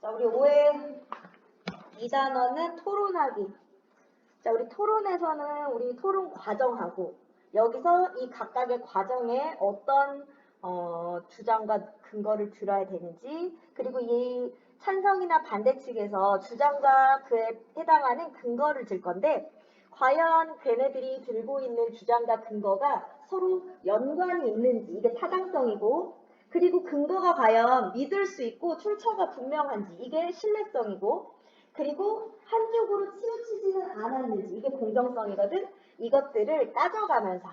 자, 우리 5회 2단원은 토론하기. 자, 우리 토론에서는 우리 토론 과정하고 여기서 이 각각의 과정에 어떤 주장과 근거를 들어야 되는지, 그리고 이 찬성이나 반대 측에서 주장과 그에 해당하는 근거를 들 건데, 과연 걔네들이 들고 있는 주장과 근거가 서로 연관이 있는지, 이게 타당성이고, 그리고 근거가 과연 믿을 수 있고 출처가 분명한지, 이게 신뢰성이고, 그리고 한쪽으로 치우치지는 않았는지, 이게 공정성이거든. 이것들을 따져가면서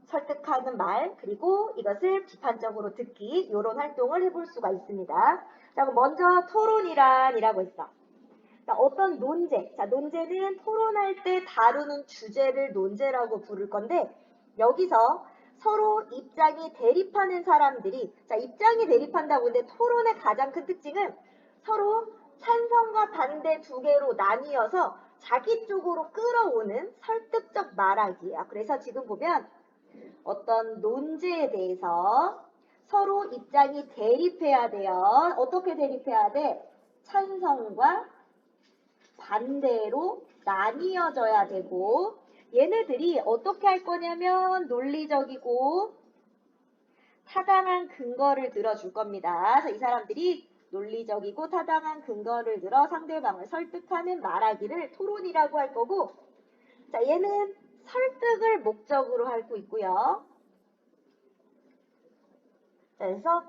설득하는 말, 그리고 이것을 비판적으로 듣기, 이런 활동을 해볼 수가 있습니다. 자, 그럼 먼저 토론이란이라고 있어. 자, 어떤 논제. 자, 논제는 토론할 때 다루는 주제를 논제라고 부를 건데, 여기서 서로 입장이 대립하는 사람들이, 자, 입장이 대립한다고 하는데 토론의 가장 큰 특징은 서로 찬성과 반대 두 개로 나뉘어서 자기 쪽으로 끌어오는 설득적 말하기야. 그래서 지금 보면 어떤 논제에 대해서 서로 입장이 대립해야 돼요. 어떻게 대립해야 돼? 찬성과 반대로 나뉘어져야 되고, 얘네들이 어떻게 할 거냐면 논리적이고 타당한 근거를 들어줄 겁니다. 그래서 이 사람들이 논리적이고 타당한 근거를 들어 상대방을 설득하는 말하기를 토론이라고 할 거고, 자, 얘는 설득을 목적으로 하고 있고요. 자, 그래서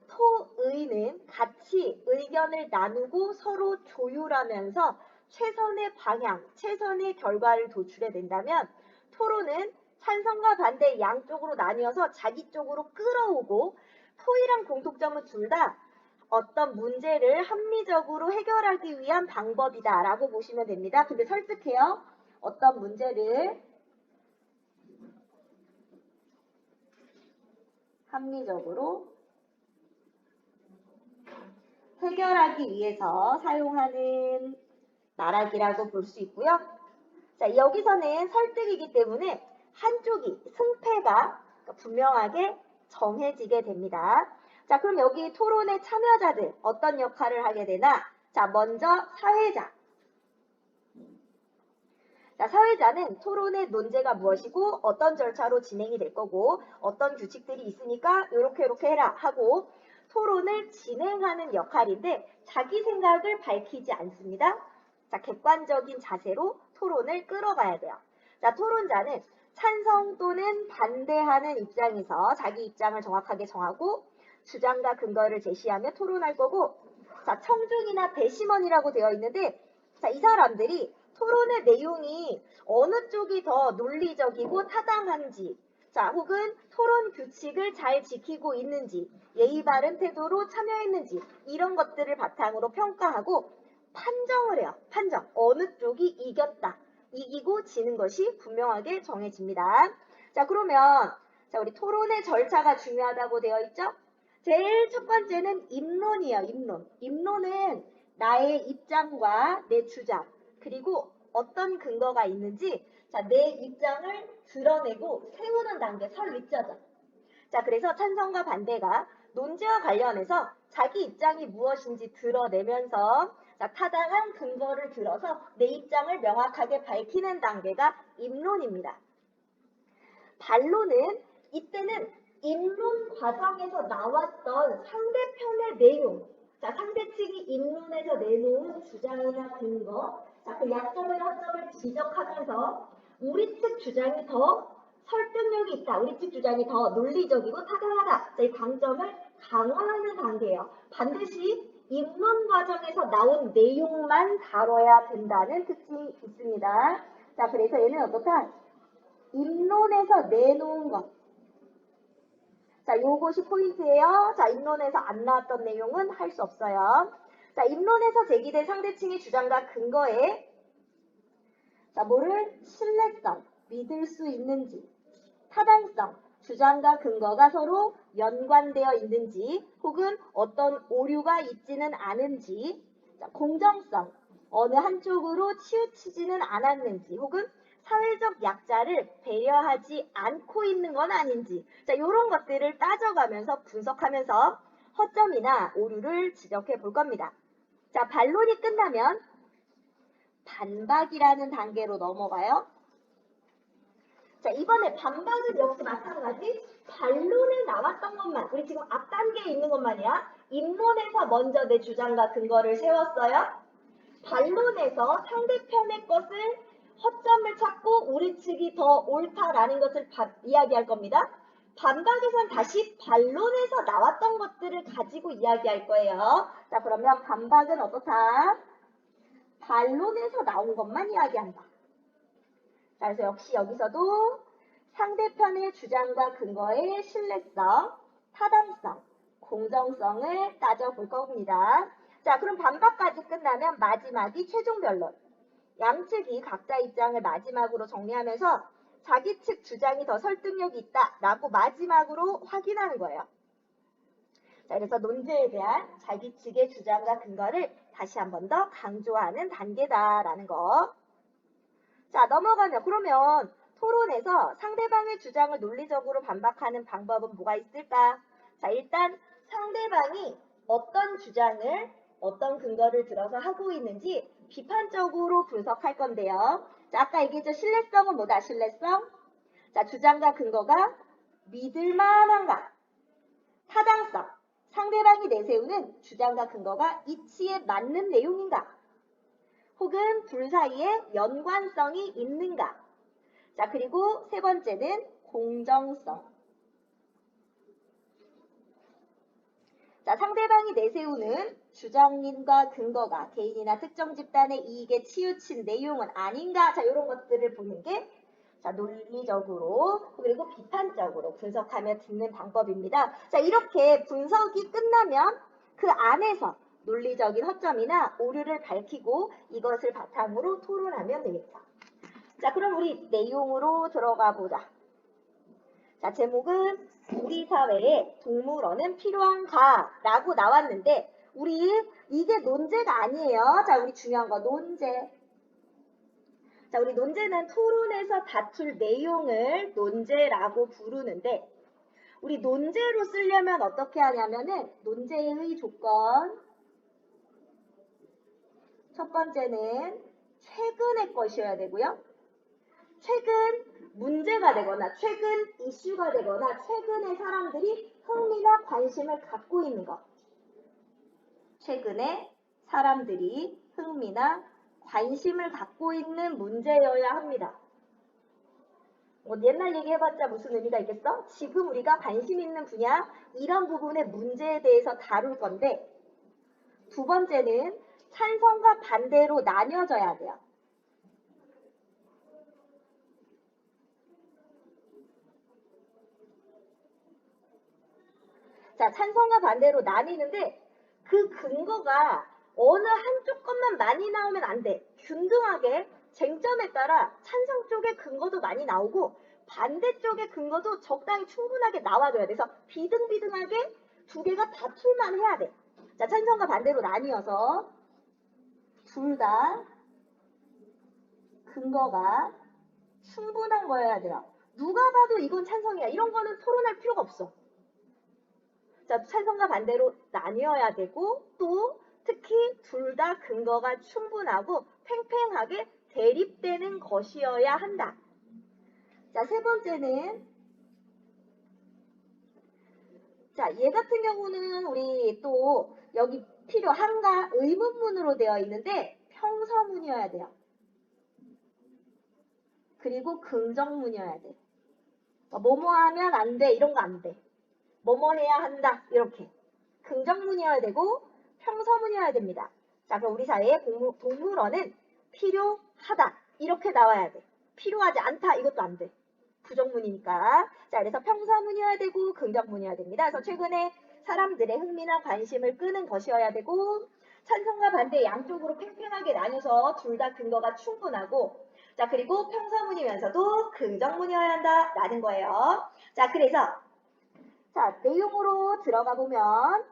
토의는 같이 의견을 나누고 서로 조율하면서 최선의 방향, 최선의 결과를 도출해 낸다면, 토론은 찬성과 반대 양쪽으로 나뉘어서 자기 쪽으로 끌어오고, 토의랑 공통점은 둘 다 어떤 문제를 합리적으로 해결하기 위한 방법이다 라고 보시면 됩니다. 근데 설득해요. 어떤 문제를 합리적으로 해결하기 위해서 사용하는 말하기라고 볼 수 있고요. 자, 여기서는 설득이기 때문에 한쪽이 승패가 분명하게 정해지게 됩니다. 자, 그럼 여기 토론의 참여자들 어떤 역할을 하게 되나? 자, 먼저 사회자. 자, 사회자는 토론의 논제가 무엇이고 어떤 절차로 진행이 될 거고 어떤 규칙들이 있으니까 이렇게 해라 하고 토론을 진행하는 역할인데, 자기 생각을 밝히지 않습니다. 자, 객관적인 자세로 토론을 끌어가야 돼요. 자, 토론자는 찬성 또는 반대하는 입장에서 자기 입장을 정확하게 정하고 주장과 근거를 제시하며 토론할 거고, 자, 청중이나 배심원이라고 되어 있는데, 자, 이 사람들이 토론의 내용이 어느 쪽이 더 논리적이고 타당한지, 자, 혹은 토론 규칙을 잘 지키고 있는지, 예의 바른 태도로 참여했는지, 이런 것들을 바탕으로 평가하고 판정을 해요. 판정. 어느 쪽이 이겼다. 이기고 지는 것이 분명하게 정해집니다. 자, 그러면 자, 우리 토론의 절차가 중요하다고 되어 있죠? 제일 첫 번째는 입론이에요. 입론. 입론은 나의 입장과 내 주장, 그리고 어떤 근거가 있는지, 자, 내 입장을 드러내고 세우는 단계, 설립자죠. 자, 그래서 찬성과 반대가 논지와 관련해서 자기 입장이 무엇인지 드러내면서, 자, 타당한 근거를 들어서 내 입장을 명확하게 밝히는 단계가 입론입니다. 반론은 이때는 입론 과정에서 나왔던 상대편의 내용, 자, 상대 측이 입론에서 내놓은 주장이나 근거, 자, 그 약점이나 허점을 지적하면서 우리 측 주장이 더 설득력이 있다, 우리 측 주장이 더 논리적이고 타당하다, 자, 이 강점을 강화하는 단계예요. 반드시 입론 과정에서 나온 내용만 다뤄야 된다는 특징이 있습니다. 자, 그래서 얘는 어떻다? 입론에서 내놓은 것. 자, 요것이 포인트예요. 자, 입론에서 안 나왔던 내용은 할 수 없어요. 자, 입론에서 제기된 상대층의 주장과 근거에, 자, 뭐를? 신뢰성, 믿을 수 있는지, 타당성, 주장과 근거가 서로 연관되어 있는지, 혹은 어떤 오류가 있지는 않은지, 자, 공정성, 어느 한쪽으로 치우치지는 않았는지, 혹은 사회적 약자를 배려하지 않고 있는 건 아닌지, 자, 이런 것들을 따져가면서 분석하면서 허점이나 오류를 지적해 볼 겁니다. 자, 반론이 끝나면 반박이라는 단계로 넘어가요. 자, 이번에 반박은 역시 마찬가지. 반론에 나왔던 것만, 우리 지금 앞 단계에 있는 것만이야. 입론에서 먼저 내 주장과 근거를 세웠어요. 반론에서 상대편의 것을 허점을 찾고 우리 측이 더 옳다라는 것을 이야기할 겁니다. 반박에선 다시 반론에서 나왔던 것들을 가지고 이야기할 거예요. 자, 그러면 반박은 어떻다? 반론에서 나온 것만 이야기한다. 자, 그래서 역시 여기서도 상대편의 주장과 근거의 신뢰성, 타당성, 공정성을 따져볼 겁니다. 자, 그럼 반박까지 끝나면 마지막이 최종 변론. 양측이 각자 입장을 마지막으로 정리하면서 자기 측 주장이 더 설득력이 있다라고 마지막으로 확인하는 거예요. 자, 그래서 논제에 대한 자기 측의 주장과 근거를 다시 한 번 더 강조하는 단계다라는 거. 자, 넘어가면 그러면 토론에서 상대방의 주장을 논리적으로 반박하는 방법은 뭐가 있을까? 자, 일단 상대방이 어떤 주장을 어떤 근거를 들어서 하고 있는지 비판적으로 분석할 건데요. 자, 아까 얘기했죠. 신뢰성은 뭐다? 신뢰성. 자, 주장과 근거가 믿을만한가? 타당성. 상대방이 내세우는 주장과 근거가 이치에 맞는 내용인가? 혹은 둘 사이에 연관성이 있는가? 자, 그리고 세 번째는 공정성. 자, 상대방이 내세우는 주장과 근거가 개인이나 특정 집단의 이익에 치우친 내용은 아닌가? 자, 이런 것들을 보는 게 자, 논리적으로 그리고 비판적으로 분석하며 듣는 방법입니다. 자, 이렇게 분석이 끝나면 그 안에서 논리적인 허점이나 오류를 밝히고 이것을 바탕으로 토론하면 되겠다. 자, 그럼 우리 내용으로 들어가 보자. 자, 제목은 우리 사회에 동물원은 필요한가? 라고 나왔는데 우리 이게 논제가 아니에요. 자, 우리 중요한 거 논제. 자, 우리 논제는 토론에서 다툴 내용을 논제라고 부르는데 우리 논제로 쓰려면 어떻게 하냐면은 논제의 조건 첫 번째는 최근의 것이어야 되고요. 최근 문제가 되거나 최근 이슈가 되거나 최근에 사람들이 흥미나 관심을 갖고 있는 것. 최근에 사람들이 흥미나 관심을 갖고 있는 문제여야 합니다. 옛날 얘기해봤자 무슨 의미가 있겠어? 지금 우리가 관심 있는 분야 이런 부분의 문제에 대해서 다룰 건데 두 번째는 찬성과 반대로 나뉘어져야 돼요. 자, 찬성과 반대로 나뉘는데 그 근거가 어느 한쪽 것만 많이 나오면 안 돼. 균등하게 쟁점에 따라 찬성 쪽의 근거도 많이 나오고 반대 쪽의 근거도 적당히 충분하게 나와줘야 돼. 그래서 비등비등하게 두 개가 다툴만 해야 돼. 자, 찬성과 반대로 나뉘어서 둘 다 근거가 충분한 거여야 돼요. 누가 봐도 이건 찬성이야. 이런 거는 토론할 필요가 없어. 자, 찬성과 반대로 나뉘어야 되고 또 특히 둘 다 근거가 충분하고 팽팽하게 대립되는 것이어야 한다. 자, 세 번째는 자, 얘 같은 경우는 우리 또 여기 필요한가 의문문으로 되어 있는데 평서문이어야 돼요. 그리고 긍정문이어야 돼. 뭐뭐 하면 안 돼. 이런 거 안 돼. 뭐뭐 해야 한다. 이렇게. 긍정문이어야 되고 평서문이어야 됩니다. 자, 그럼 우리 사회에 동물원은 필요하다. 이렇게 나와야 돼. 필요하지 않다. 이것도 안 돼. 부정문이니까. 자, 그래서 평서문이어야 되고 긍정문이어야 됩니다. 그래서 최근에 사람들의 흥미나 관심을 끄는 것이어야 되고 찬성과 반대 양쪽으로 팽팽하게 나뉘어서 둘 다 근거가 충분하고 자, 그리고 평서문이면서도 긍정문이어야 한다라는 거예요. 자, 그래서 자, 내용으로 들어가 보면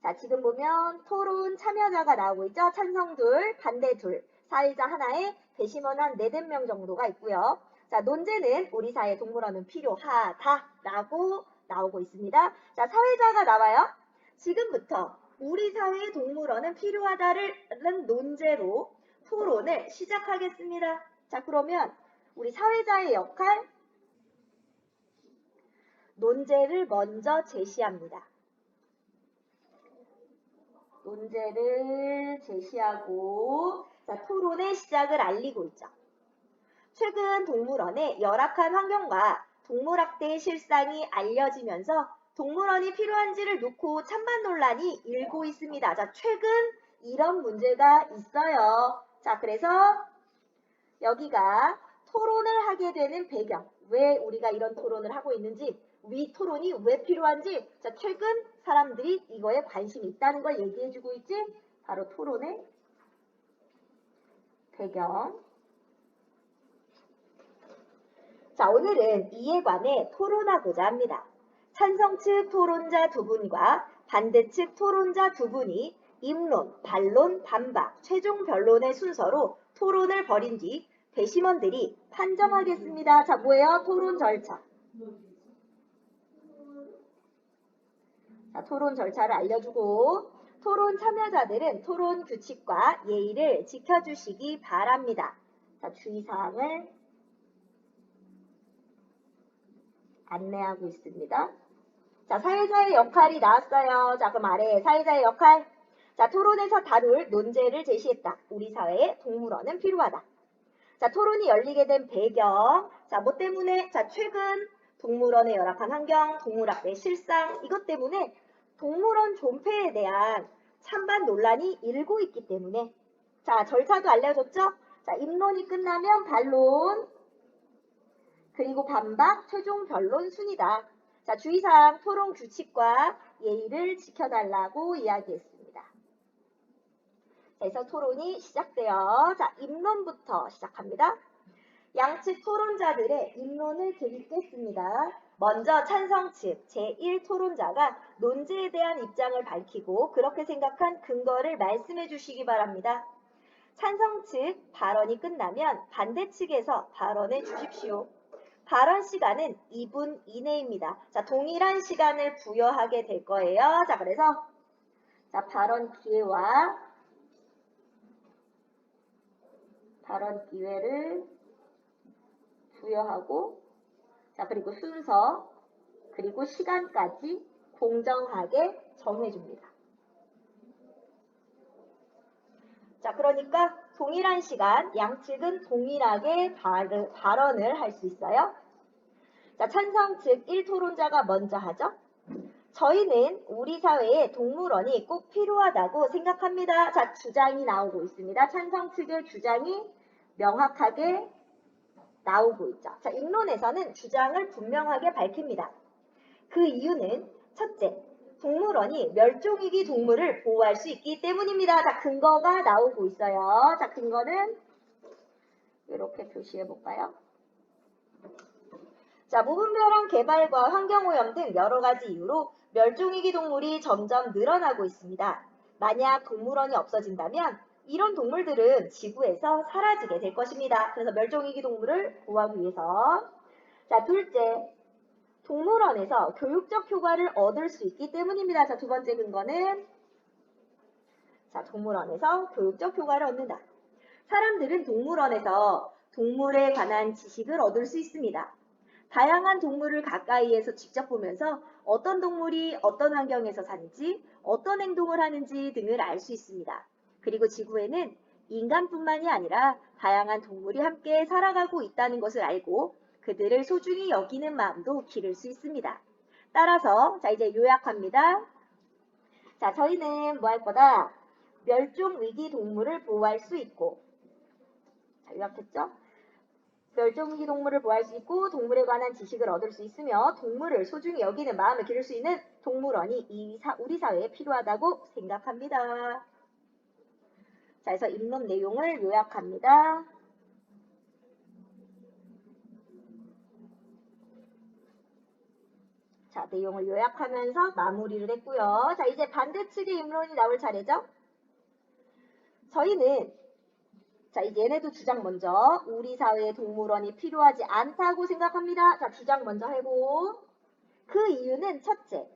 자, 지금 보면 토론 참여자가 나오고 있죠. 찬성 둘, 반대 둘, 사회자 하나에 배심원 한 4~5명 정도가 있고요. 자, 논제는 우리 사회 동물원은 필요하다라고 나오고 있습니다. 자, 사회자가 나와요. 지금부터 우리 사회의 동물원은 필요하다는 논제로 토론을 시작하겠습니다. 자, 그러면 우리 사회자의 역할, 논제를 먼저 제시합니다. 논제를 제시하고 자, 토론의 시작을 알리고 있죠. 최근 동물원의 열악한 환경과 동물학대의 실상이 알려지면서 동물원이 필요한지를 놓고 찬반 논란이 일고 있습니다. 자, 최근 이런 문제가 있어요. 자, 그래서 여기가 토론을 하게 되는 배경, 왜 우리가 이런 토론을 하고 있는지, 이 토론이 왜 필요한지, 자, 최근 사람들이 이거에 관심이 있다는 걸 얘기해주고 있지? 바로 토론의 배경. 자, 오늘은 이에 관해 토론하고자 합니다. 찬성 측 토론자 두 분과 반대 측 토론자 두 분이 입론, 반론, 반박, 최종 변론의 순서로 토론을 벌인 뒤 배심원들이 판정하겠습니다. 자, 뭐예요? 토론 절차. 자, 토론 절차를 알려주고 토론 참여자들은 토론 규칙과 예의를 지켜주시기 바랍니다. 자, 주의사항을 안내하고 있습니다. 자, 사회자의 역할이 나왔어요. 자, 그럼 아래 사회자의 역할. 자, 토론에서 다룰 논제를 제시했다. 우리 사회에 동물원은 필요하다. 자, 토론이 열리게 된 배경. 자, 뭐 때문에? 자, 최근 동물원의 열악한 환경, 동물학대 실상, 이것 때문에 동물원 존폐에 대한 찬반 논란이 일고 있기 때문에. 자, 절차도 알려줬죠? 자, 입론이 끝나면 반론, 그리고 반박, 최종 변론 순이다. 자, 주의사항 토론 규칙과 예의를 지켜달라고 이야기했습니다. 그래서 토론이 시작돼요. 자, 입론부터 시작합니다. 양측 토론자들의 입론을 듣겠습니다. 먼저 찬성 측 제1토론자가 논제에 대한 입장을 밝히고 그렇게 생각한 근거를 말씀해 주시기 바랍니다. 찬성 측 발언이 끝나면 반대 측에서 발언해 주십시오. 발언 시간은 2분 이내입니다. 자, 동일한 시간을 부여하게 될 거예요. 자, 그래서 자, 발언 기회를 부여하고 자, 그리고 순서 그리고 시간까지 공정하게 정해줍니다. 자, 그러니까 동일한 시간 양측은 동일하게 발언을 할 수 있어요. 자, 찬성 측 1토론자가 먼저 하죠. 저희는 우리 사회에 동물원이 꼭 필요하다고 생각합니다. 자, 주장이 나오고 있습니다. 찬성 측의 주장이 명확하게 나오고 있죠. 자, 입론에서는 주장을 분명하게 밝힙니다. 그 이유는 첫째, 동물원이 멸종위기 동물을 보호할 수 있기 때문입니다. 자, 근거가 나오고 있어요. 자, 근거는 이렇게 표시해 볼까요? 자, 무분별한 개발과 환경오염 등 여러 가지 이유로 멸종위기 동물이 점점 늘어나고 있습니다. 만약 동물원이 없어진다면 이런 동물들은 지구에서 사라지게 될 것입니다. 그래서 멸종위기 동물을 보호하기 위해서. 자, 둘째, 동물원에서 교육적 효과를 얻을 수 있기 때문입니다. 자, 두 번째 근거는 자, 동물원에서 교육적 효과를 얻는다. 사람들은 동물원에서 동물에 관한 지식을 얻을 수 있습니다. 다양한 동물을 가까이에서 직접 보면서 어떤 동물이 어떤 환경에서 사는지, 어떤 행동을 하는지 등을 알 수 있습니다. 그리고 지구에는 인간뿐만이 아니라 다양한 동물이 함께 살아가고 있다는 것을 알고 그들을 소중히 여기는 마음도 기를 수 있습니다. 따라서 자, 이제 요약합니다. 자, 저희는 뭐 할 거다? 멸종위기 동물을 보호할 수 있고, 자, 요약했죠? 멸종위기 동물을 보호할 수 있고 동물에 관한 지식을 얻을 수 있으며 동물을 소중히 여기는 마음을 기를 수 있는 동물원이 우리 사회에 필요하다고 생각합니다. 자, 그래서 입론 내용을 요약합니다. 자, 내용을 요약하면서 마무리를 했고요. 자, 이제 반대측의 입론이 나올 차례죠. 저희는 자, 이제 얘네도 주장 먼저. 우리 사회에 동물원이 필요하지 않다고 생각합니다. 자, 주장 먼저 하고 그 이유는 첫째,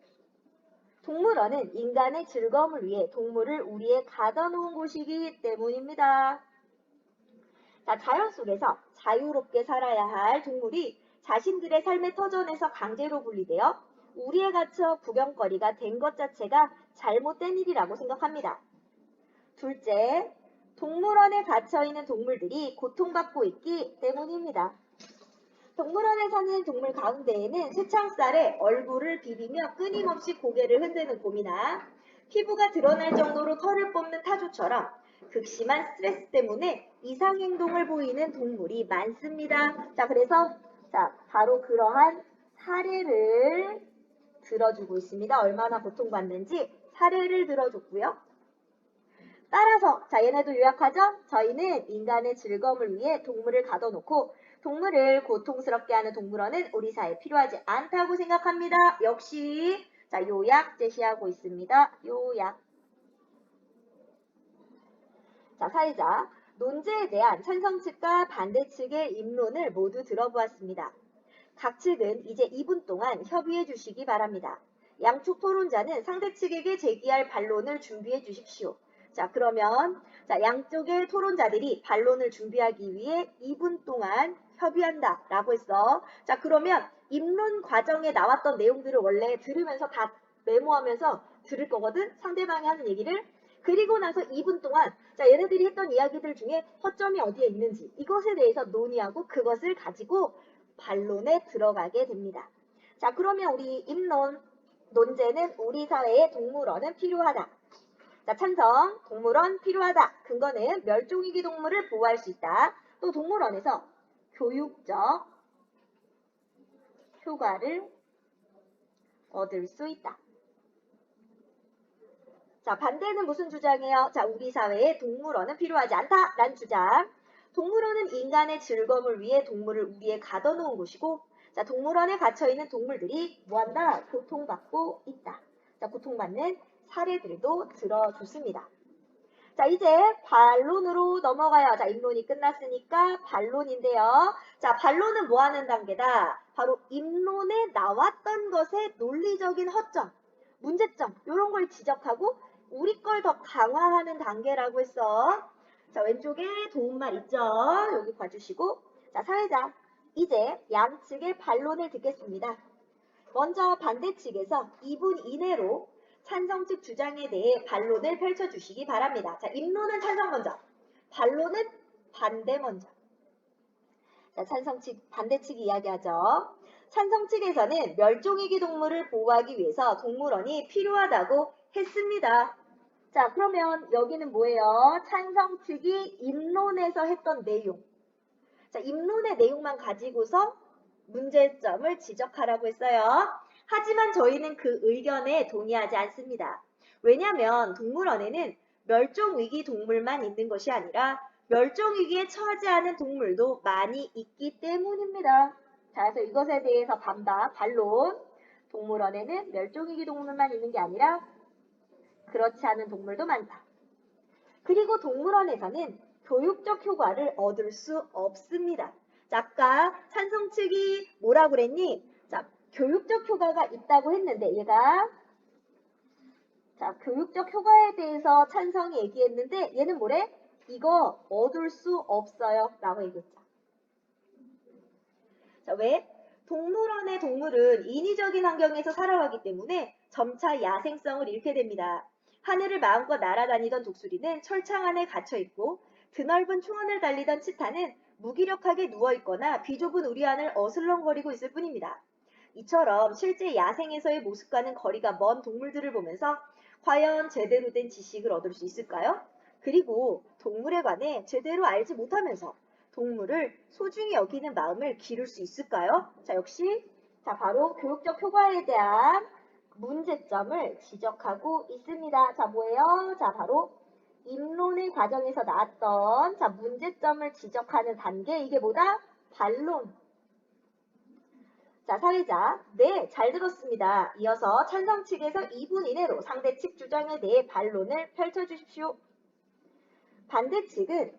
동물원은 인간의 즐거움을 위해 동물을 우리에 가둬 놓은 곳이기 때문입니다. 자, 자연 속에서 자유롭게 살아야 할 동물이 자신들의 삶의 터전에서 강제로 분리되어 우리에 갇혀 구경거리가 된 것 자체가 잘못된 일이라고 생각합니다. 둘째, 동물원에 갇혀 있는 동물들이 고통받고 있기 때문입니다. 동물원에 사는 동물 가운데에는 쇠창살에 얼굴을 비비며 끊임없이 고개를 흔드는 곰이나 피부가 드러날 정도로 털을 뽑는 타조처럼 극심한 스트레스 때문에 이상 행동을 보이는 동물이 많습니다. 자, 그래서 바로 그러한 사례를 들어주고 있습니다. 얼마나 고통받는지 사례를 들어줬고요. 따라서 얘네도 요약하죠? 저희는 인간의 즐거움을 위해 동물을 가둬놓고 동물을 고통스럽게 하는 동물원은 우리 사회에 필요하지 않다고 생각합니다. 역시 요약 제시하고 있습니다. 요약. 사회자, 논제에 대한 찬성 측과 반대 측의 입론을 모두 들어보았습니다. 각 측은 이제 2분 동안 협의해 주시기 바랍니다. 양쪽 토론자는 상대 측에게 제기할 반론을 준비해 주십시오. 그러면 양쪽의 토론자들이 반론을 준비하기 위해 2분 동안 협의한다 라고 했어. 그러면 입론 과정에 나왔던 내용들을 원래 들으면서 다 메모하면서 들을 거거든. 상대방이 하는 얘기를. 그리고 나서 2분 동안 얘네들이 했던 이야기들 중에 허점이 어디에 있는지 이것에 대해서 논의하고 그것을 가지고 반론에 들어가게 됩니다. 그러면 우리 입론 논제는 우리 사회에 동물원은 필요하다. 찬성, 동물원 필요하다. 근거는 멸종위기 동물을 보호할 수 있다. 또 동물원에서 교육적 효과를 얻을 수 있다. 반대는 무슨 주장이에요? 우리 사회에 동물원은 필요하지 않다라는 주장. 동물원은 인간의 즐거움을 위해 동물을 우리에 가둬놓은 곳이고 동물원에 갇혀있는 동물들이 뭐한다? 고통받고 있다. 고통받는 사례들도 들어줬습니다. 이제 반론으로 넘어가요. 입론이 끝났으니까 반론인데요. 반론은 뭐 하는 단계다? 바로 입론에 나왔던 것의 논리적인 허점, 문제점 이런 걸 지적하고 우리 걸 더 강화하는 단계라고 했어. 왼쪽에 도움말 있죠? 여기 봐주시고 사회자, 이제 양측의 반론을 듣겠습니다. 먼저 반대 측에서 2분 이내로 찬성 측 주장에 대해 반론을 펼쳐주시기 바랍니다. 입론은 찬성 먼저, 반론은 반대 먼저. 찬성 측, 반대 측이 이야기하죠. 찬성 측에서는 멸종위기 동물을 보호하기 위해서 동물원이 필요하다고 했습니다. 그러면 여기는 뭐예요? 찬성 측이 입론에서 했던 내용. 입론의 내용만 가지고서 문제점을 지적하라고 했어요. 하지만 저희는 그 의견에 동의하지 않습니다. 왜냐하면 동물원에는 멸종위기 동물만 있는 것이 아니라 멸종위기에 처하지 않은 동물도 많이 있기 때문입니다. 그래서 이것에 대해서 반론. 동물원에는 멸종위기 동물만 있는 게 아니라 그렇지 않은 동물도 많다. 그리고 동물원에서는 교육적 효과를 얻을 수 없습니다. 아까 찬성 측이 뭐라고 그랬니? 교육적 효과가 있다고 했는데 얘가 교육적 효과에 대해서 찬성이 얘기했는데 얘는 뭐래? 이거 얻을 수 없어요 라고 얘기했죠. 왜? 동물원의 동물은 인위적인 환경에서 살아가기 때문에 점차 야생성을 잃게 됩니다. 하늘을 마음껏 날아다니던 독수리는 철창 안에 갇혀있고 드넓은 초원을 달리던 치타는 무기력하게 누워있거나 비좁은 우리 안을 어슬렁거리고 있을 뿐입니다. 이처럼 실제 야생에서의 모습과는 거리가 먼 동물들을 보면서 과연 제대로 된 지식을 얻을 수 있을까요? 그리고 동물에 관해 제대로 알지 못하면서 동물을 소중히 여기는 마음을 기를 수 있을까요? 역시 바로 교육적 효과에 대한 문제점을 지적하고 있습니다. 뭐예요? 바로 입론의 과정에서 나왔던 문제점을 지적하는 단계, 이게 뭐다? 반론. 사회자, 네, 잘 들었습니다. 이어서 찬성 측에서 2분 이내로 상대 측 주장에 대해 반론을 펼쳐주십시오. 반대 측은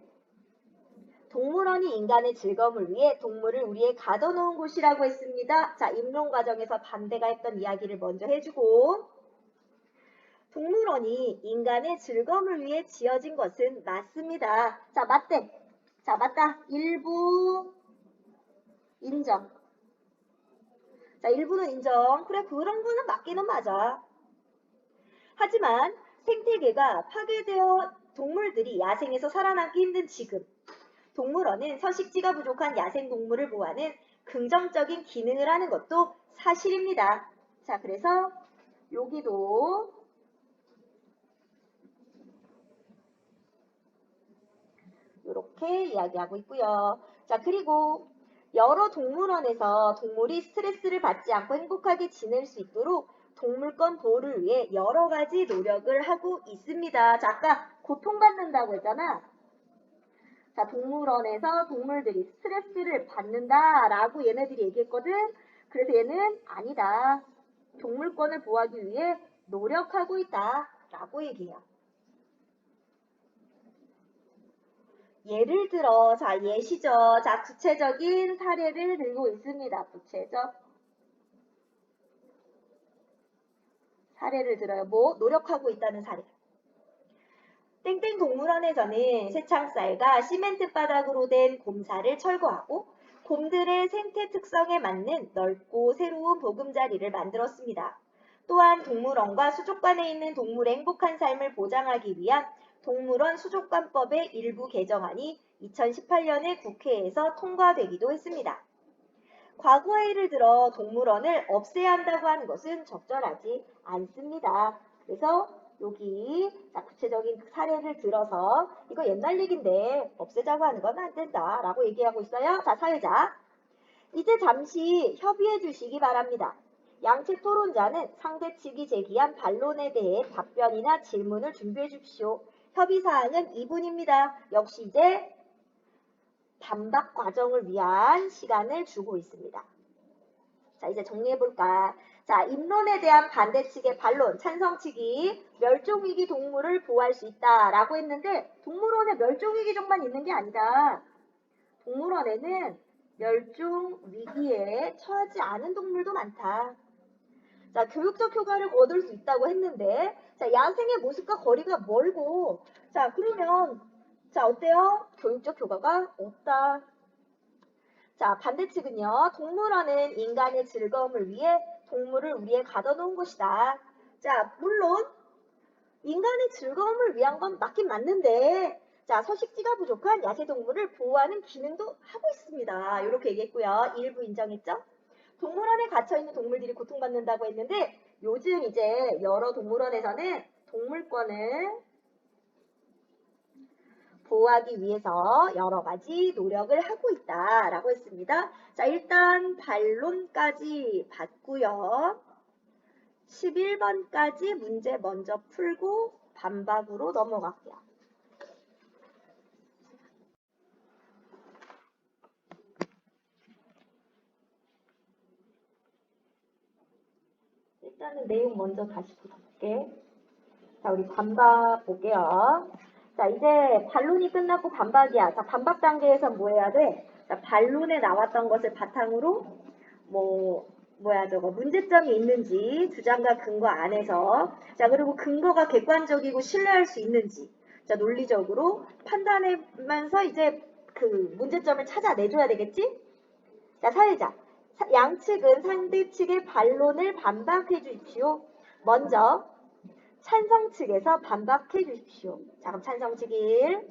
동물원이 인간의 즐거움을 위해 동물을 우리에 가둬놓은 곳이라고 했습니다. 자, 입론 과정에서 반대가 했던 이야기를 먼저 해주고, 동물원이 인간의 즐거움을 위해 지어진 것은 맞습니다. 자, 맞대. 자, 맞다. 일부 인정. 자, 일부는 인정. 그래, 그런 거는 맞기는 맞아. 하지만 생태계가 파괴되어 동물들이 야생에서 살아남기 힘든 지금, 동물원은 서식지가 부족한 야생동물을 보호하는 긍정적인 기능을 하는 것도 사실입니다. 자, 그래서 여기도 이렇게 이야기하고 있고요. 자, 그리고 여러 동물원에서 동물이 스트레스를 받지 않고 행복하게 지낼 수 있도록 동물권 보호를 위해 여러 가지 노력을 하고 있습니다. 자, 아까 고통받는다고 했잖아. 자, 동물원에서 동물들이 스트레스를 받는다라고 얘네들이 얘기했거든. 그래서 얘는 아니다. 동물권을 보호하기 위해 노력하고 있다라고 얘기해요. 예를 들어, 자, 예시죠. 자, 구체적인 사례를 들고 있습니다. 구체적 사례를 들어요. 뭐? 노력하고 있다는 사례. 땡땡 동물원에서는 새창살과 시멘트 바닥으로 된 곰사를 철거하고 곰들의 생태 특성에 맞는 넓고 새로운 보금자리를 만들었습니다. 또한 동물원과 수족관에 있는 동물의 행복한 삶을 보장하기 위한 동물원 수족관법의 일부 개정안이 2018년에 국회에서 통과되기도 했습니다. 과거의 예를 들어 동물원을 없애야 한다고 하는 것은 적절하지 않습니다. 그래서 여기 구체적인 사례를 들어서 이거 옛날 얘기인데 없애자고 하는 건 안 된다라고 얘기하고 있어요. 자, 사회자. 이제 잠시 협의해 주시기 바랍니다. 양측 토론자는 상대 측이 제기한 반론에 대해 답변이나 질문을 준비해 주십시오. 협의사항은 2분입니다. 역시 이제 반박 과정을 위한 시간을 주고 있습니다. 자, 이제 정리해볼까? 자, 입론에 대한 반대 측의 반론, 찬성 측이 멸종위기 동물을 보호할 수 있다라고 했는데 동물원에 멸종위기종만 있는 게 아니다. 동물원에는 멸종위기에 처하지 않은 동물도 많다. 자, 교육적 효과를 거둘 수 있다고 했는데 자, 야생의 모습과 거리가 멀고 자, 그러면 자, 어때요? 교육적 효과가 없다. 자, 반대측은요. 동물원은 인간의 즐거움을 위해 동물을 우리에 가둬놓은 곳이다. 자, 물론 인간의 즐거움을 위한 건 맞긴 맞는데 자, 서식지가 부족한 야생동물을 보호하는 기능도 하고 있습니다. 이렇게 얘기했고요. 일부 인정했죠? 동물원에 갇혀있는 동물들이 고통받는다고 했는데 요즘 이제 여러 동물원에서는 동물권을 보호하기 위해서 여러 가지 노력을 하고 있다라고 했습니다. 자, 일단 반론까지 봤고요. 11번까지 문제 먼저 풀고 반박으로 넘어갈게요. 일단은 내용 먼저 다시 볼게. 자, 우리 반박 볼게요. 자, 이제 반론이 끝나고 반박이야. 자, 반박 단계에서 뭐 해야 돼? 자, 반론에 나왔던 것을 바탕으로 문제점이 있는지 주장과 근거 안에서 자, 그리고 근거가 객관적이고 신뢰할 수 있는지 자, 논리적으로 판단하면서 이제 그 문제점을 찾아내줘야 되겠지? 자, 사회자. 양측은 상대 측의 반론을 반박해 주십시오. 먼저 찬성 측에서 반박해 주십시오. 자, 그럼 찬성 측 1.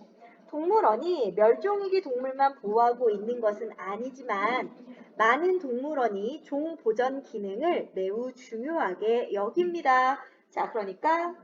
동물원이 멸종위기 동물만 보호하고 있는 것은 아니지만 많은 동물원이 종 보전 기능을 매우 중요하게 여깁니다. 자, 그러니까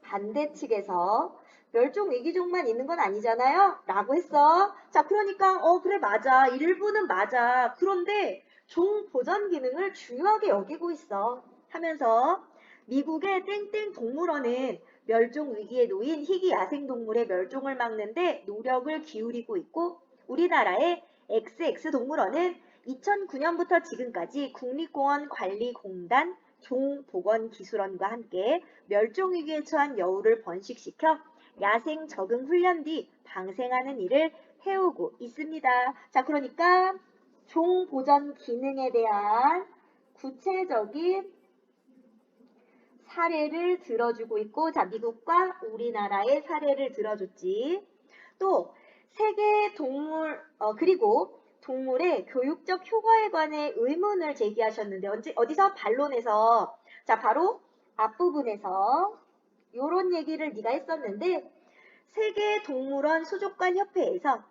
반대 측에서 멸종위기종만 있는 건 아니잖아요? 라고 했어. 자, 그러니까 그래 맞아. 일부는 맞아. 그런데 종 보전 기능을 중요하게 여기고 있어. 하면서 미국의 땡땡 동물원은 멸종 위기에 놓인 희귀 야생동물의 멸종을 막는데 노력을 기울이고 있고 우리나라의 XX 동물원은 2009년부터 지금까지 국립공원관리공단 종보건기술원과 함께 멸종위기에 처한 여우를 번식시켜 야생 적응 훈련 뒤 방생하는 일을 해오고 있습니다. 자, 그러니까 종 보전 기능에 대한 구체적인 사례를 들어주고 있고, 자, 미국과 우리나라의 사례를 들어줬지. 또 세계 동물, 그리고 동물의 교육적 효과에 관해 의문을 제기하셨는데, 어디서? 반론에서. 자, 바로 앞부분에서 요런 얘기를 네가 했었는데, 세계 동물원 수족관 협회에서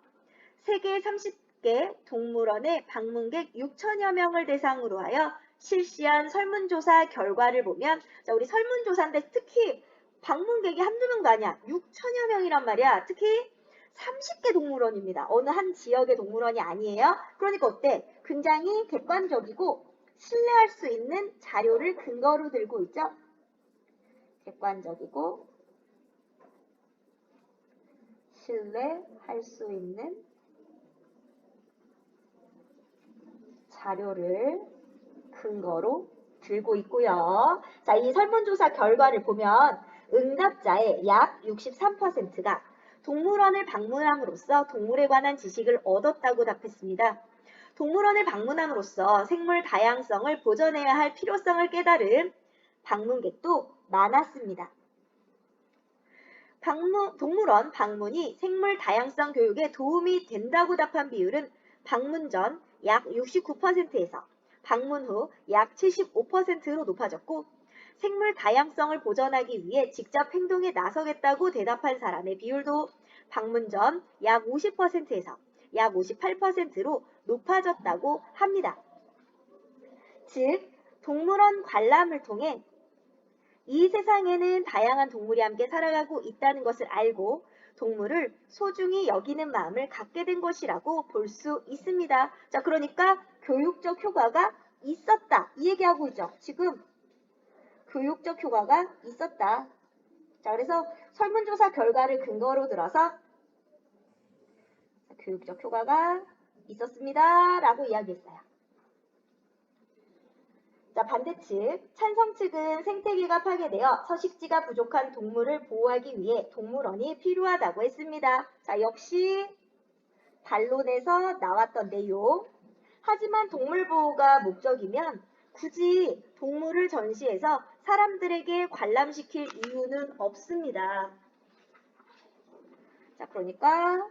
세계 30개 동물원의 방문객 6천여 명을 대상으로 하여 실시한 설문조사 결과를 보면, 자, 우리 설문조사인데 특히 방문객이 한두 명도 아니야. 6천여 명이란 말이야. 특히 30개 동물원입니다. 어느 한 지역의 동물원이 아니에요. 그러니까 어때? 굉장히 객관적이고 신뢰할 수 있는 자료를 근거로 들고 있죠. 객관적이고 신뢰할 수 있는 자료를 근거로 들고 있고요. 자, 이 설문조사 결과를 보면 응답자의 약 63%가 동물원을 방문함으로써 동물에 관한 지식을 얻었다고 답했습니다. 동물원을 방문함으로써 생물 다양성을 보존해야 할 필요성을 깨달은 방문객도 많았습니다. 동물원 방문이 생물 다양성 교육에 도움이 된다고 답한 비율은 방문 전 약 69%에서 방문 후 약 75%로 높아졌고, 생물 다양성을 보존하기 위해 직접 행동에 나서겠다고 대답한 사람의 비율도 방문 전 약 50%에서 약 58%로 높아졌다고 합니다. 즉, 동물원 관람을 통해 이 세상에는 다양한 동물이 함께 살아가고 있다는 것을 알고 동물을 소중히 여기는 마음을 갖게 된 것이라고 볼 수 있습니다. 자, 그러니까 교육적 효과가 있었다. 이 얘기하고 있죠. 지금 교육적 효과가 있었다. 자, 그래서 설문조사 결과를 근거로 들어서 교육적 효과가 있었습니다. 라고 이야기했어요. 자, 반대측, 찬성 측은 생태계가 파괴되어 서식지가 부족한 동물을 보호하기 위해 동물원이 필요하다고 했습니다. 자, 역시 반론에서 나왔던 내용. 하지만 동물 보호가 목적이면 굳이 동물을 전시해서 사람들에게 관람시킬 이유는 없습니다. 자, 그러니까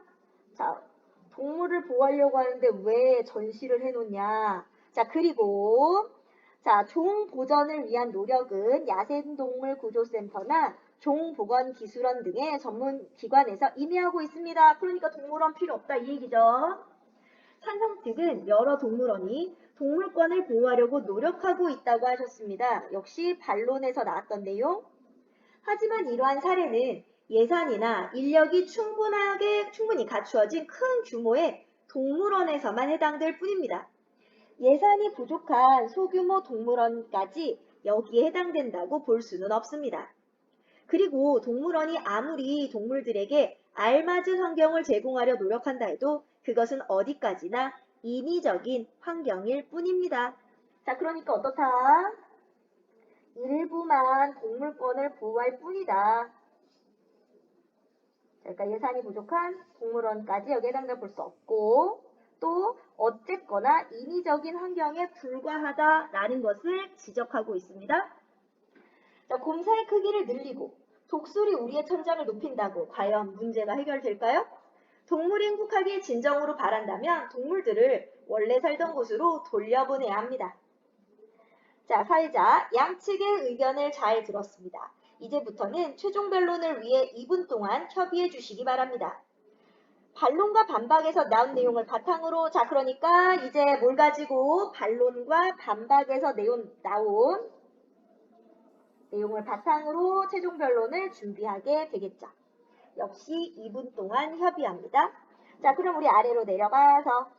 동물을 보호하려고 하는데 왜 전시를 해놓냐. 자, 그리고 종 보전을 위한 노력은 야생동물구조센터나 종보건기술원 등의 전문 기관에서 임의하고 있습니다. 그러니까 동물원 필요 없다 이 얘기죠. 찬성 측은 여러 동물원이 동물권을 보호하려고 노력하고 있다고 하셨습니다. 역시 반론에서 나왔던 내용. 하지만 이러한 사례는 예산이나 인력이 충분히 갖추어진 큰 규모의 동물원에서만 해당될 뿐입니다. 예산이 부족한 소규모 동물원까지 여기에 해당된다고 볼 수는 없습니다. 그리고 동물원이 아무리 동물들에게 알맞은 환경을 제공하려 노력한다 해도 그것은 어디까지나 인위적인 환경일 뿐입니다. 자, 그러니까 어떻다? 일부만 동물권을 보호할 뿐이다. 그러니까 예산이 부족한 동물원까지 여기에 해당된다 볼 수 없고, 또 어쨌거나 인위적인 환경에 불과하다라는 것을 지적하고 있습니다. 자, 곰사의 크기를 늘리고 독수리 우리의 천장을 높인다고 과연 문제가 해결될까요? 동물이 행복하길 진정으로 바란다면 동물들을 원래 살던 곳으로 돌려보내야 합니다. 자, 사회자 양측의 의견을 잘 들었습니다. 이제부터는 최종 변론을 위해 2분 동안 협의해 주시기 바랍니다. 반론과 반박에서 나온 내용을 바탕으로, 자, 그러니까 이제 뭘 가지고 반론과 반박에서 나온 내용을 바탕으로 최종 변론을 준비하게 되겠죠. 역시 2분 동안 협의합니다. 자, 그럼 우리 아래로 내려가서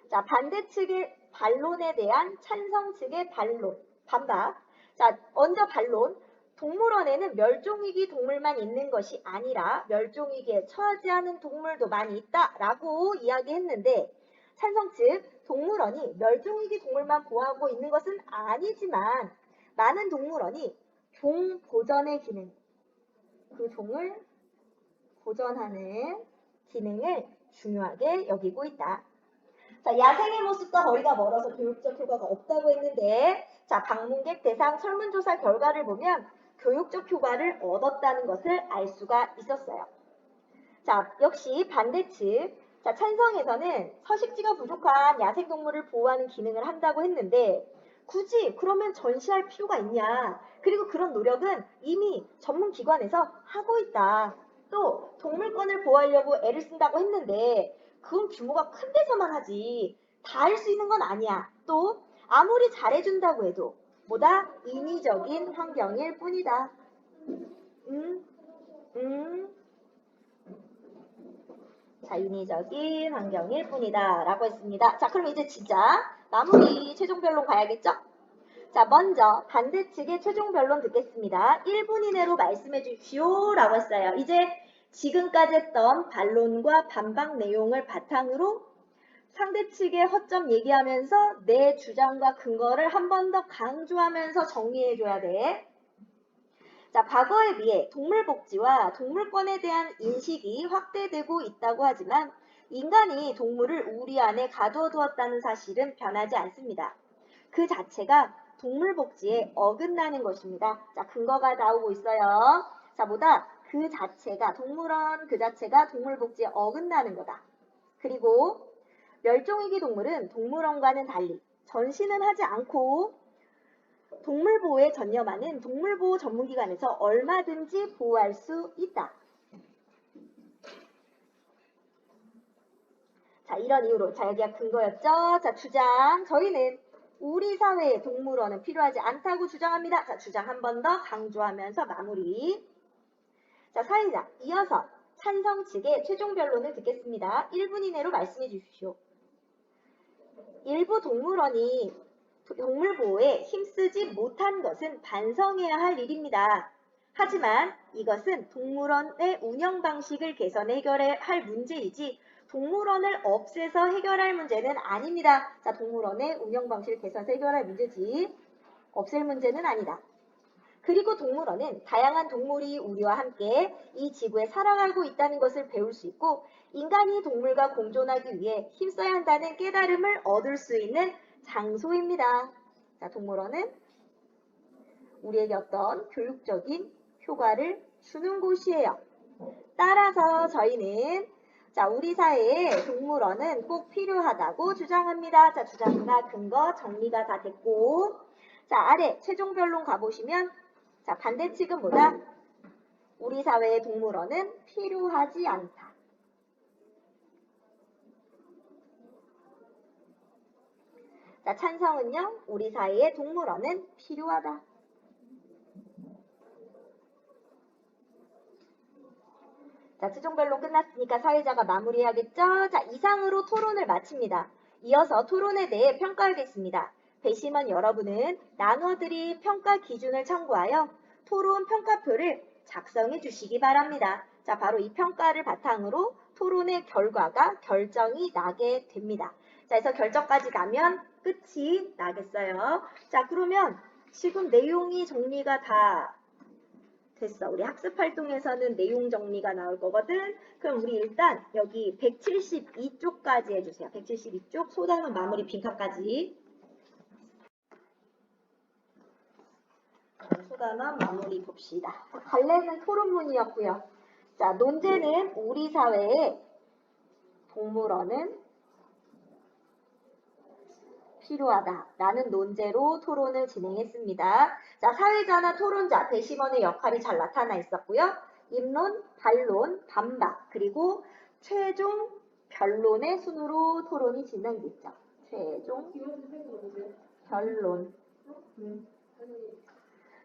자, 반대 측의 반론에 대한 찬성 측의 반박. 자, 먼저 반론. 동물원에는 멸종위기 동물만 있는 것이 아니라 멸종위기에 처하지 않은 동물도 많이 있다라고 이야기했는데, 찬성 측 동물원이 멸종위기 동물만 보호하고 있는 것은 아니지만 많은 동물원이 종 보전의 기능, 그 종을 보존하는 기능을 중요하게 여기고 있다. 자, 야생의 모습과 거리가 멀어서 교육적 효과가 없다고 했는데, 자, 방문객 대상 설문조사 결과를 보면 교육적 효과를 얻었다는 것을 알 수가 있었어요. 자, 역시 반대측. 자, 찬성에서는 서식지가 부족한 야생동물을 보호하는 기능을 한다고 했는데, 굳이 그러면 전시할 필요가 있냐? 그리고 그런 노력은 이미 전문 기관에서 하고 있다. 또 동물권을 보호하려고 애를 쓴다고 했는데 그건 규모가 큰 데서만 하지 다 할 수 있는 건 아니야. 또 아무리 잘해준다고 해도 뭐다? 인위적인 환경일 뿐이다. 자, 인위적인 환경일 뿐이다 라고 했습니다. 자, 그럼 이제 진짜 마무리 최종 변론 가야겠죠? 자, 먼저 반대측의 최종 변론 듣겠습니다. 1분 이내로 말씀해 주십시오 라고 했어요. 이제 지금까지 했던 반론과 반박 내용을 바탕으로 상대 측의 허점 얘기하면서 내 주장과 근거를 한 번 더 강조하면서 정리해줘야 돼. 자, 과거에 비해 동물복지와 동물권에 대한 인식이 확대되고 있다고 하지만 인간이 동물을 우리 안에 가둬두었다는 사실은 변하지 않습니다. 그 자체가 동물복지에 어긋나는 것입니다. 자, 근거가 나오고 있어요. 자, 뭐다? 그 자체가, 동물원 그 자체가 동물복지에 어긋나는 거다. 그리고 멸종위기 동물은 동물원과는 달리 전시는 하지 않고 동물보호에 전념하는 동물보호 전문기관에서 얼마든지 보호할 수 있다. 자, 이런 이유로, 자, 여기가 근거였죠. 자, 주장. 저희는 우리 사회에 동물원은 필요하지 않다고 주장합니다. 자, 주장 한 번 더 강조하면서 마무리. 자, 사회자. 이어서 찬성 측의 최종 변론을 듣겠습니다. 1분 이내로 말씀해 주십시오. 일부 동물원이 동물보호에 힘쓰지 못한 것은 반성해야 할 일입니다. 하지만 이것은 동물원의 운영 방식을 개선해 해결해야 할 문제이지 동물원을 없애서 해결할 문제는 아닙니다. 자, 동물원의 운영 방식을 개선해서 해결할 문제지 없앨 문제는 아니다. 그리고 동물원은 다양한 동물이 우리와 함께 이 지구에 살아가고 있다는 것을 배울 수 있고 인간이 동물과 공존하기 위해 힘써야 한다는 깨달음을 얻을 수 있는 장소입니다. 자, 동물원은 우리에게 어떤 교육적인 효과를 주는 곳이에요. 따라서 저희는 자, 우리 사회에 동물원은 꼭 필요하다고 주장합니다. 자, 주장과 근거 정리가 다 됐고 자, 아래 최종 변론 가보시면 자, 반대측은 뭐다? 우리 사회의 동물원은 필요하지 않다. 자, 찬성은요? 우리 사회의 동물원은 필요하다. 자, 최종 변론 끝났으니까 사회자가 마무리해야겠죠? 자, 이상으로 토론을 마칩니다. 이어서 토론에 대해 평가하겠습니다. 배심원 여러분은 나눠드릴 평가 기준을 참고하여 토론 평가표를 작성해 주시기 바랍니다. 자, 바로 이 평가를 바탕으로 토론의 결과가 결정이 나게 됩니다. 자, 그래서 결정까지 가면 끝이 나겠어요. 자, 그러면 지금 내용이 정리가 다 됐어. 우리 학습활동에서는 내용 정리가 나올 거거든. 그럼 우리 일단 여기 172쪽까지 해주세요. 172쪽 소단원 마무리 빈칸까지. 소단원 마무리 봅시다. 갈래는 토론문이었고요. 자, 논제는 우리 사회의 동물원은 필요하다라는 논제로 토론을 진행했습니다. 자, 사회자나 토론자, 배심원의 역할이 잘 나타나 있었고요. 입론, 반론, 반박, 그리고 최종 변론의 순으로 토론이 진행됐죠. 최종 변론.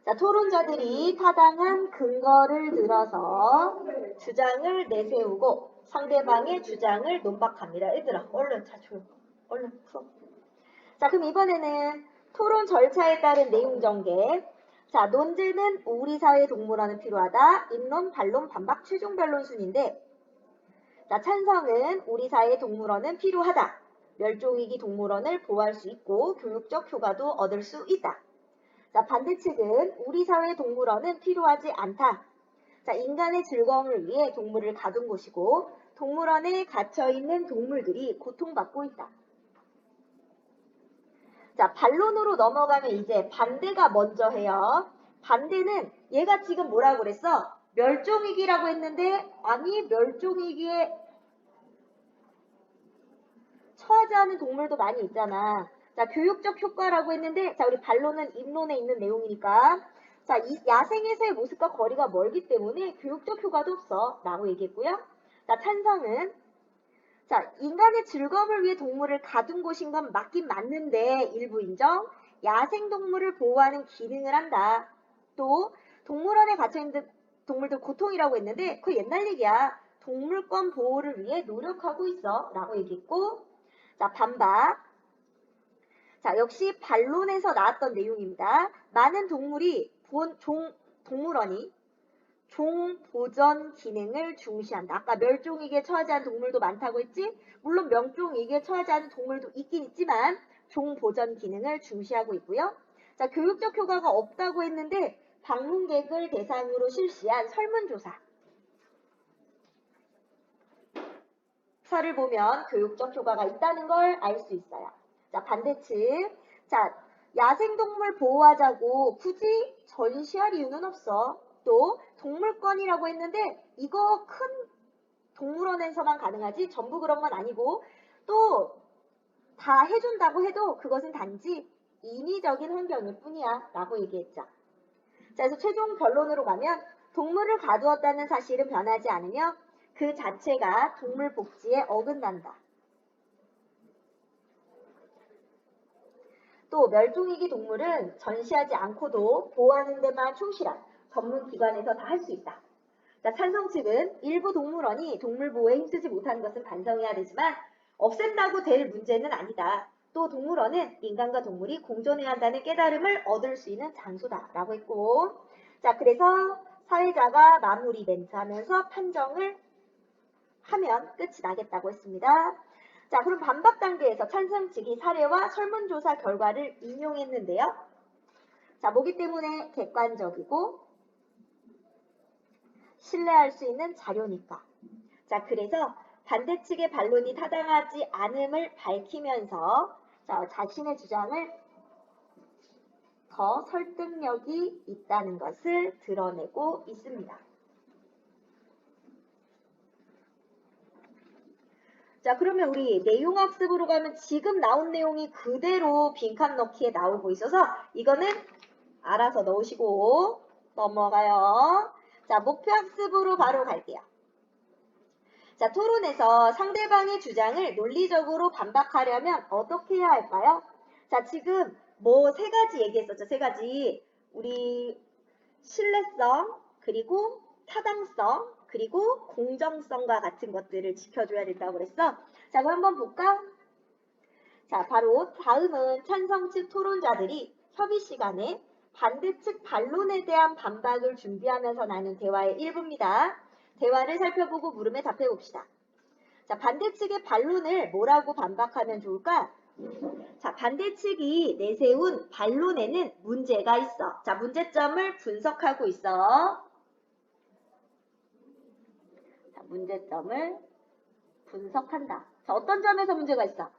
자, 토론자들이 타당한 근거를 들어서 주장을 내세우고 상대방의 주장을 논박합니다. 얘들아, 얼른 자 조용. 얼른 풀어. 자, 그럼 이번에는 토론 절차에 따른 내용 전개. 자, 논제는 우리 사회 동물원은 필요하다. 입론, 반론, 반박, 최종 변론 순인데 자, 찬성은 우리 사회 동물원은 필요하다. 멸종위기 동물원을 보호할 수 있고 교육적 효과도 얻을 수 있다. 자, 반대측은 우리 사회 동물원은 필요하지 않다. 자, 인간의 즐거움을 위해 동물을 가둔 곳이고 동물원에 갇혀있는 동물들이 고통받고 있다. 자, 반론으로 넘어가면 이제 반대가 먼저 해요. 반대는 얘가 지금 뭐라고 그랬어? 멸종위기라고 했는데 아니 멸종위기에 처하지 않은 동물도 많이 있잖아. 자, 교육적 효과라고 했는데 자, 우리 반론은 입론에 있는 내용이니까 자, 이 야생에서의 모습과 거리가 멀기 때문에 교육적 효과도 없어 라고 얘기했고요. 자, 찬성은 자, 인간의 즐거움을 위해 동물을 가둔 곳인 건 맞긴 맞는데 일부 인정. 야생동물을 보호하는 기능을 한다. 또 동물원에 갇혀있는 동물들 고통이라고 했는데 그 옛날 얘기야. 동물권 보호를 위해 노력하고 있어 라고 얘기했고 자, 반박. 자, 역시 반론에서 나왔던 내용입니다. 많은 동물원이 종보전 기능을 중시한다. 아까 멸종위기에 처하지 않은 동물도 많다고 했지? 물론 멸종위기에 처하지 않은 동물도 있긴 있지만 종보전 기능을 중시하고 있고요. 자, 교육적 효과가 없다고 했는데 방문객을 대상으로 실시한 설문조사를 보면 교육적 효과가 있다는 걸 알 수 있어요. 자, 반대측. 자, 야생동물 보호하자고 굳이 전시할 이유는 없어. 또 동물권이라고 했는데 이거 큰 동물원에서만 가능하지 전부 그런 건 아니고 또 다 해준다고 해도 그것은 단지 인위적인 환경일 뿐이야 라고 얘기했죠. 자, 그래서 최종 결론으로 가면 동물을 가두었다는 사실은 변하지 않으며 그 자체가 동물 복지에 어긋난다. 또 멸종위기 동물은 전시하지 않고도 보호하는 데만 충실한 전문기관에서 다 할 수 있다. 자, 찬성 측은 일부 동물원이 동물 보호에 힘쓰지 못하는 것은 반성해야 되지만 없앤다고 될 문제는 아니다. 또 동물원은 인간과 동물이 공존해야 한다는 깨달음을 얻을 수 있는 장소다라고 했고 자, 그래서 사회자가 마무리 멘트 하면서 판정을 하면 끝이 나겠다고 했습니다. 자, 그럼 반박 단계에서 찬성 측이 사례와 설문조사 결과를 인용했는데요. 자, 뭐기 때문에 객관적이고 신뢰할 수 있는 자료니까. 자, 그래서 반대 측의 반론이 타당하지 않음을 밝히면서 자, 자신의 주장을 더 설득력이 있다는 것을 드러내고 있습니다. 자, 그러면 우리 내용학습으로 가면 지금 나온 내용이 그대로 빈칸 넣기에 나오고 있어서 이거는 알아서 넣으시고 넘어가요. 자, 목표학습으로 바로 갈게요. 자, 토론에서 상대방의 주장을 논리적으로 반박하려면 어떻게 해야 할까요? 자, 지금 뭐 세 가지 얘기했었죠. 세 가지. 우리 신뢰성, 그리고 타당성, 그리고 공정성과 같은 것들을 지켜줘야 된다고 그랬어. 자, 그럼 한번 볼까? 자, 바로 다음은 찬성 측 토론자들이 협의 시간에 반대 측 반론에 대한 반박을 준비하면서 나눈 대화의 일부입니다. 대화를 살펴보고 물음에 답해 봅시다. 자, 반대 측의 반론을 뭐라고 반박하면 좋을까? 자, 반대 측이 내세운 반론에는 문제가 있어. 자, 문제점을 분석하고 있어. 자, 문제점을 분석한다. 자, 어떤 점에서 문제가 있어?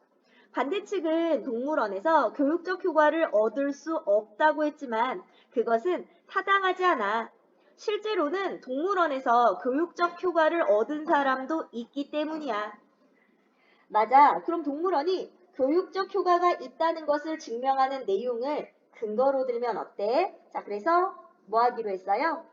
반대 측은 동물원에서 교육적 효과를 얻을 수 없다고 했지만 그것은 타당하지 않아. 실제로는 동물원에서 교육적 효과를 얻은 사람도 있기 때문이야. 맞아. 그럼 동물원이 교육적 효과가 있다는 것을 증명하는 내용을 근거로 들면 어때? 자, 그래서 뭐 하기로 했어요?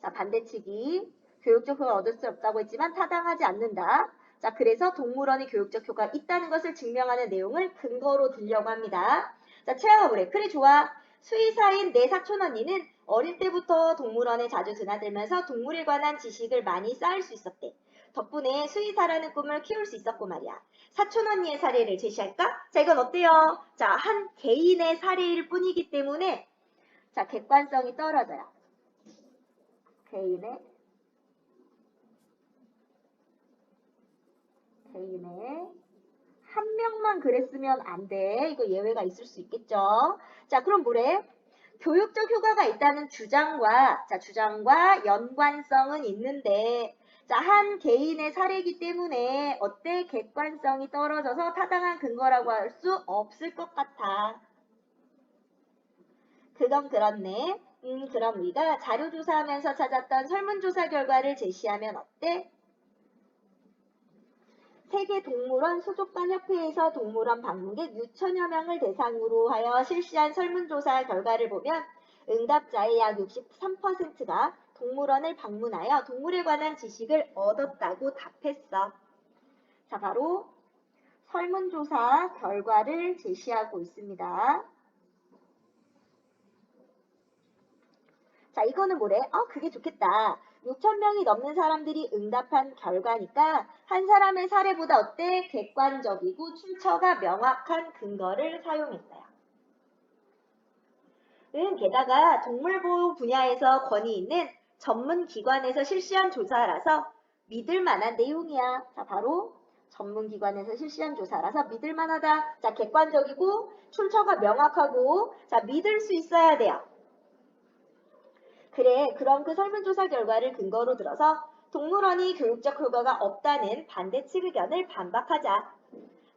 자, 반대 측이 교육적 효과를 얻을 수 없다고 했지만 타당하지 않는다. 자, 그래서 동물원이 교육적 효과가 있다는 것을 증명하는 내용을 근거로 들려고 합니다. 자, 채아가 그래. 그래, 좋아. 수의사인 내 사촌 언니는 어릴 때부터 동물원에 자주 드나들면서 동물에 관한 지식을 많이 쌓을 수 있었대. 덕분에 수의사라는 꿈을 키울 수 있었고 말이야. 사촌 언니의 사례를 제시할까? 자, 이건 어때요? 자, 한 개인의 사례일 뿐이기 때문에 자, 객관성이 떨어져요. 개인의 한 명만 그랬으면 안 돼. 이거 예외가 있을 수 있겠죠. 자, 그럼 뭐래? 교육적 효과가 있다는 주장과 연관성은 있는데, 자, 한 개인의 사례이기 때문에 어때? 객관성이 떨어져서 타당한 근거라고 할 수 없을 것 같아. 그건 그렇네. 그럼 우리가 자료조사하면서 찾았던 설문조사 결과를 제시하면 어때? 세계동물원 수족관협회에서 동물원 방문객 6천여 명을 대상으로 하여 실시한 설문조사 결과를 보면 응답자의 약 63%가 동물원을 방문하여 동물에 관한 지식을 얻었다고 답했어. 자, 바로 설문조사 결과를 제시하고 있습니다. 자, 이거는 뭐래? 그게 좋겠다. 6천 명이 넘는 사람들이 응답한 결과니까 한 사람의 사례보다 어때? 객관적이고 출처가 명확한 근거를 사용했어요. 게다가 동물보호 분야에서 권위 있는 전문 기관에서 실시한 조사라서 믿을 만한 내용이야. 자, 바로 전문 기관에서 실시한 조사라서 믿을 만하다. 자, 객관적이고 출처가 명확하고 자, 믿을 수 있어야 돼요. 그래, 그럼 그 설문조사 결과를 근거로 들어서 동물원이 교육적 효과가 없다는 반대측 의견을 반박하자.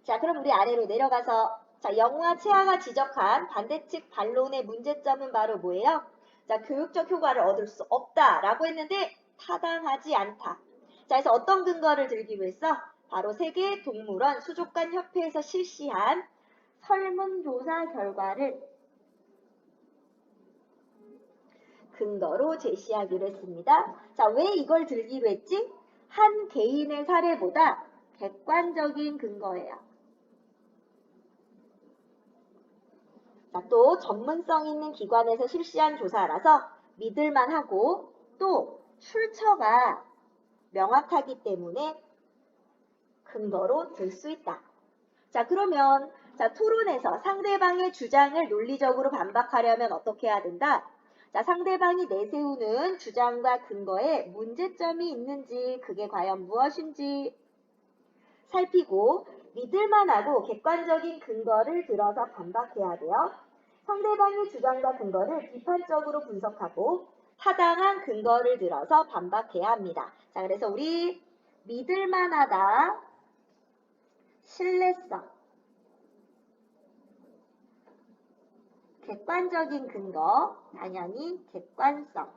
자, 그럼 우리 아래로 내려가서 자, 영화 최하가 지적한 반대측 반론의 문제점은 바로 뭐예요? 자, 교육적 효과를 얻을 수 없다라고 했는데 타당하지 않다. 자, 그래서 어떤 근거를 들기로 했어? 바로 세계 동물원 수족관 협회에서 실시한 설문조사 결과를 근거로 제시하기로 했습니다. 자, 왜 이걸 들기로 했지? 한 개인의 사례보다 객관적인 근거예요. 자, 또 전문성 있는 기관에서 실시한 조사라서 믿을만하고 또 출처가 명확하기 때문에 근거로 들 수 있다. 자, 그러면 자, 토론에서 상대방의 주장을 논리적으로 반박하려면 어떻게 해야 된다? 자, 상대방이 내세우는 주장과 근거에 문제점이 있는지 그게 과연 무엇인지 살피고 믿을만하고 객관적인 근거를 들어서 반박해야 돼요. 상대방의 주장과 근거를 비판적으로 분석하고 타당한 근거를 들어서 반박해야 합니다. 자, 그래서 우리 믿을만하다, 신뢰성, 객관적인 근거, 당연히 객관성,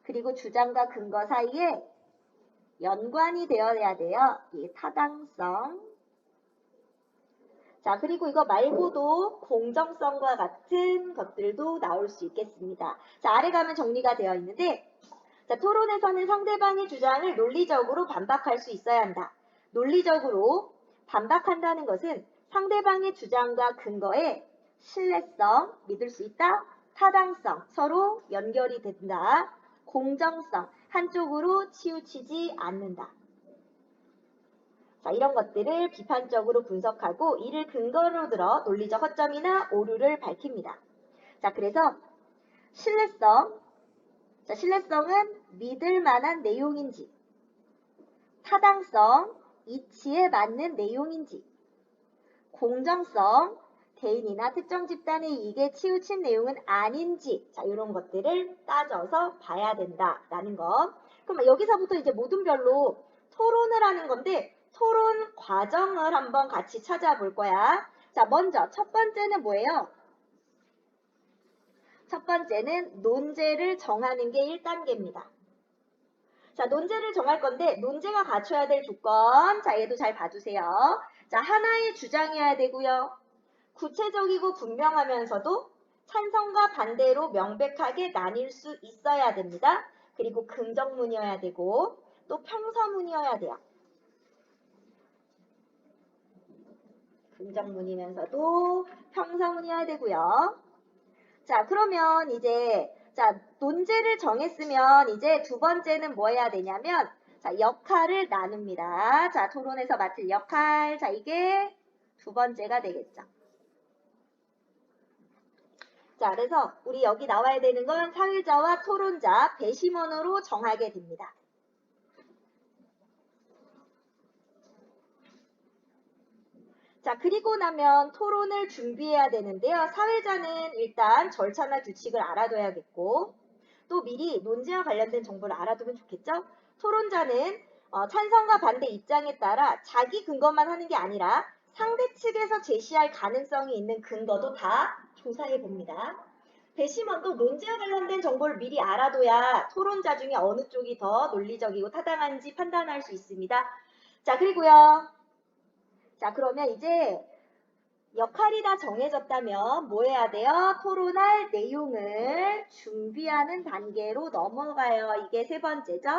그리고 주장과 근거 사이에 연관이 되어야 돼요. 이 타당성. 자, 그리고 이거 말고도 공정성과 같은 것들도 나올 수 있겠습니다. 자, 아래 가면 정리가 되어 있는데, 자, 토론에서는 상대방의 주장을 논리적으로 반박할 수 있어야 한다. 논리적으로 반박한다는 것은 상대방의 주장과 근거에 신뢰성, 믿을 수 있다, 타당성, 서로 연결이 된다, 공정성, 한쪽으로 치우치지 않는다. 자, 이런 것들을 비판적으로 분석하고 이를 근거로 들어 논리적 허점이나 오류를 밝힙니다. 자, 그래서 신뢰성, 자, 신뢰성은 믿을 만한 내용인지, 타당성, 이치에 맞는 내용인지, 공정성, 개인이나 특정 집단의 이익에 치우친 내용은 아닌지, 자, 이런 것들을 따져서 봐야 된다라는 거. 그럼 여기서부터 이제 모든 별로 토론을 하는 건데, 토론 과정을 한번 같이 찾아볼 거야. 자, 먼저 첫 번째는 뭐예요? 첫 번째는 논제를 정하는 게 1단계입니다. 자, 논제를 정할 건데 논제가 갖춰야 될 조건, 자, 얘도 잘 봐주세요. 자, 하나의 주장이어야 되고요. 구체적이고 분명하면서도 찬성과 반대로 명백하게 나뉠 수 있어야 됩니다. 그리고 긍정문이어야 되고 또 평서문이어야 돼요. 긍정문이면서도 평서문이어야 되고요. 자, 그러면 이제 자, 논제를 정했으면 이제 두 번째는 뭐 해야 되냐면 자, 역할을 나눕니다. 자, 토론에서 맡을 역할. 자, 이게 두 번째가 되겠죠. 자, 그래서 우리 여기 나와야 되는 건 사회자와 토론자, 배심원으로 정하게 됩니다. 자, 그리고 나면 토론을 준비해야 되는데요. 사회자는 일단 절차나 규칙을 알아둬야겠고, 또 미리 논지와 관련된 정보를 알아두면 좋겠죠? 토론자는 찬성과 반대 입장에 따라 자기 근거만 하는 게 아니라 상대 측에서 제시할 가능성이 있는 근거도 다 조사해 봅니다. 배심원도 논지와 관련된 정보를 미리 알아둬야 토론자 중에 어느 쪽이 더 논리적이고 타당한지 판단할 수 있습니다. 자, 그리고요. 자, 그러면 이제 역할이 다 정해졌다면 뭐 해야 돼요? 토론할 내용을 준비하는 단계로 넘어가요. 이게 세 번째죠.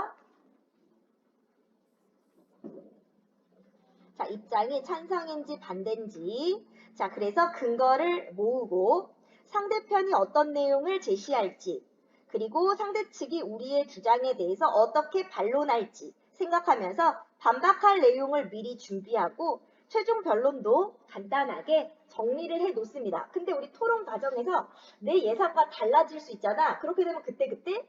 자, 입장이 찬성인지 반대인지. 자, 그래서 근거를 모으고 상대편이 어떤 내용을 제시할지, 그리고 상대 측이 우리의 주장에 대해서 어떻게 반론할지 생각하면서 반박할 내용을 미리 준비하고 최종 변론도 간단하게 정리를 해 놓습니다. 근데 우리 토론 과정에서 내 예상과 달라질 수 있잖아. 그렇게 되면 그때그때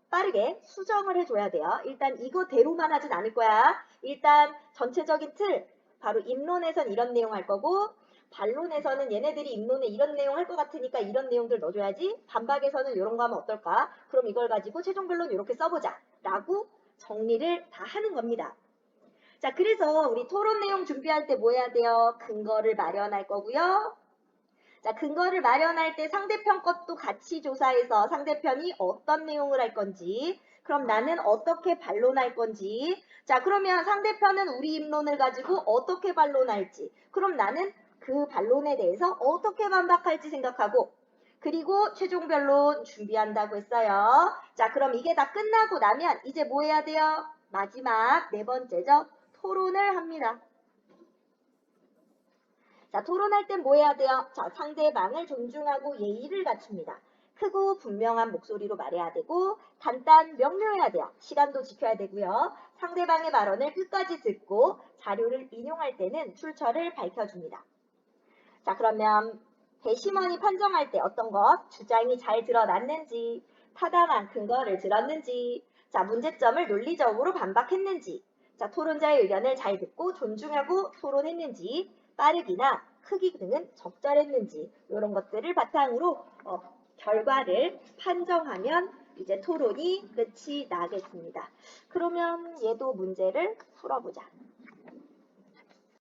빠르게 수정을 해줘야 돼요. 일단 이거대로만 하진 않을 거야. 일단 전체적인 틀, 바로 입론에선 이런 내용 할 거고, 반론에서는 얘네들이 입론에 이런 내용 할 것 같으니까 이런 내용들 넣어줘야지. 반박에서는 이런 거 하면 어떨까? 그럼 이걸 가지고 최종 변론 이렇게 써보자. 라고 정리를 다 하는 겁니다. 자, 그래서 우리 토론 내용 준비할 때 뭐 해야 돼요? 근거를 마련할 거고요. 자, 근거를 마련할 때 상대편 것도 같이 조사해서 상대편이 어떤 내용을 할 건지, 그럼 나는 어떻게 반론할 건지, 자, 그러면 상대편은 우리 입론을 가지고 어떻게 반론할지, 그럼 나는 그 반론에 대해서 어떻게 반박할지 생각하고, 그리고 최종 변론 준비한다고 했어요. 자, 그럼 이게 다 끝나고 나면 이제 뭐 해야 돼요? 마지막 네 번째죠. 토론을 합니다. 자, 토론할 땐 뭐 해야 돼요? 자, 상대방을 존중하고 예의를 갖춥니다. 크고 분명한 목소리로 말해야 되고 간단 명료해야 돼요. 시간도 지켜야 되고요. 상대방의 발언을 끝까지 듣고 자료를 인용할 때는 출처를 밝혀줍니다. 자, 그러면 배심원이 판정할 때 어떤 것? 주장이 잘 드러났는지, 타당한 근거를 들었는지, 자, 문제점을 논리적으로 반박했는지, 자, 토론자의 의견을 잘 듣고 존중하고 토론했는지, 빠르기나 크기 등은 적절했는지, 이런 것들을 바탕으로 결과를 판정하면 이제 토론이 끝이 나겠습니다. 그러면 얘도 문제를 풀어보자.